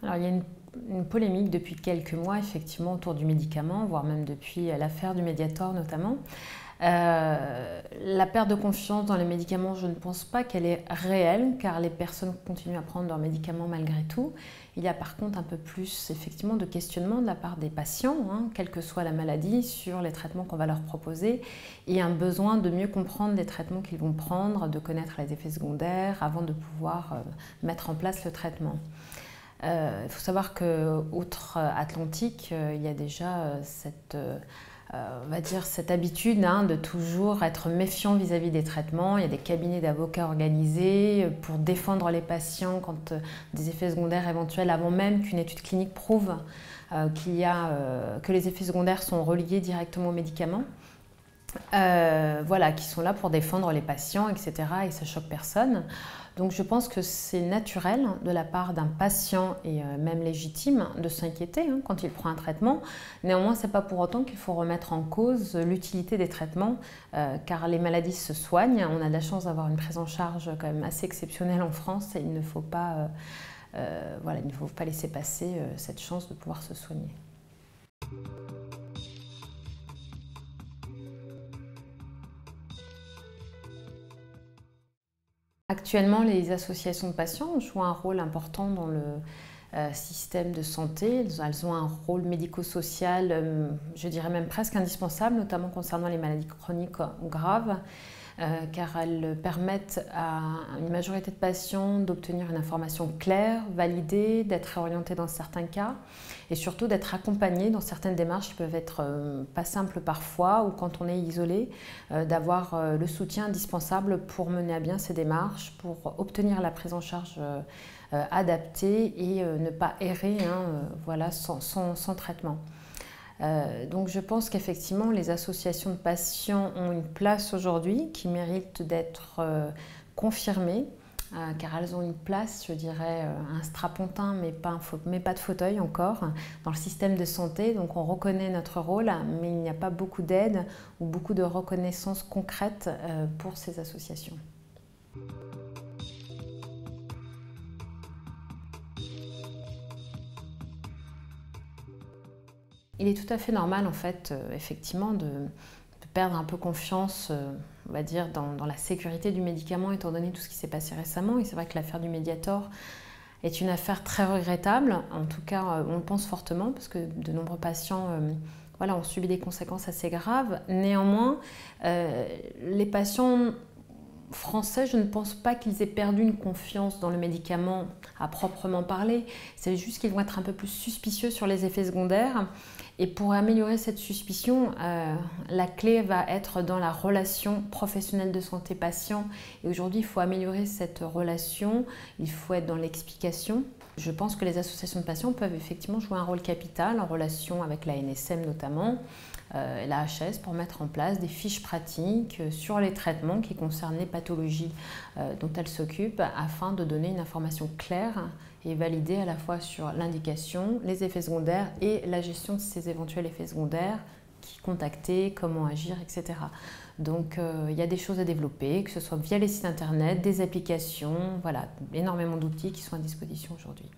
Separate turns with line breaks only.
Alors, il y a une polémique depuis quelques mois, effectivement, autour du médicament, voire même depuis l'affaire du Mediator notamment. La perte de confiance dans les médicaments, je ne pense pas qu'elle est réelle, car les personnes continuent à prendre leurs médicaments malgré tout. Il y a par contre un peu plus effectivement de questionnement de la part des patients, quelle que soit la maladie, sur les traitements qu'on va leur proposer, et un besoin de mieux comprendre les traitements qu'ils vont prendre, de connaître les effets secondaires avant de pouvoir mettre en place le traitement. Il faut savoir qu'outre-Atlantique, il y a déjà on va dire cette habitude de toujours être méfiant vis-à-vis des traitements. Il y a des cabinets d'avocats organisés pour défendre les patients quand des effets secondaires éventuels, avant même qu'une étude clinique prouve que les effets secondaires sont reliés directement aux médicaments. Voilà, qui sont là pour défendre les patients, etc. Et ça choque personne. Donc je pense que c'est naturel de la part d'un patient et même légitime de s'inquiéter quand il prend un traitement. Néanmoins, ce n'est pas pour autant qu'il faut remettre en cause l'utilité des traitements, car les maladies se soignent. On a de la chance d'avoir une prise en charge quand même assez exceptionnelle en France et il ne faut pas, il ne faut pas laisser passer cette chance de pouvoir se soigner. Actuellement, les associations de patients jouent un rôle important dans le système de santé. Elles ont un rôle médico-social, je dirais même presque indispensable, notamment concernant les maladies chroniques ou graves, car elles permettent à une majorité de patients d'obtenir une information claire, validée, d'être réorientés dans certains cas et surtout d'être accompagnés dans certaines démarches qui peuvent être pas simples parfois ou quand on est isolé, d'avoir le soutien indispensable pour mener à bien ces démarches, pour obtenir la prise en charge adaptée et ne pas errer sans traitement. Donc je pense qu'effectivement les associations de patients ont une place aujourd'hui qui mérite d'être confirmée, car elles ont une place, je dirais, un strapontin mais pas de fauteuil encore dans le système de santé. Donc on reconnaît notre rôle, mais il n'y a pas beaucoup d'aide ou beaucoup de reconnaissance concrète pour ces associations. Il est tout à fait normal, en fait, effectivement, de perdre un peu confiance, on va dire, dans la sécurité du médicament, étant donné tout ce qui s'est passé récemment. Et c'est vrai que l'affaire du Mediator est une affaire très regrettable. En tout cas, on le pense fortement, parce que de nombreux patients ont subi des conséquences assez graves. Néanmoins, les patients français, je ne pense pas qu'ils aient perdu une confiance dans le médicament à proprement parler. C'est juste qu'ils vont être un peu plus suspicieux sur les effets secondaires. Et pour améliorer cette suspicion, la clé va être dans la relation professionnelle de santé patient. Et aujourd'hui, il faut améliorer cette relation, il faut être dans l'explication. Je pense que les associations de patients peuvent effectivement jouer un rôle capital en relation avec la NSM notamment, la HS, pour mettre en place des fiches pratiques sur les traitements qui concernent les pathologies dont elles s'occupent, afin de donner une information claire et validée à la fois sur l'indication, les effets secondaires et la gestion de ces éventuels effets secondaires, qui contacter, comment agir, etc. Donc il y a des choses à développer, que ce soit via les sites internet, des applications, voilà, énormément d'outils qui sont à disposition aujourd'hui.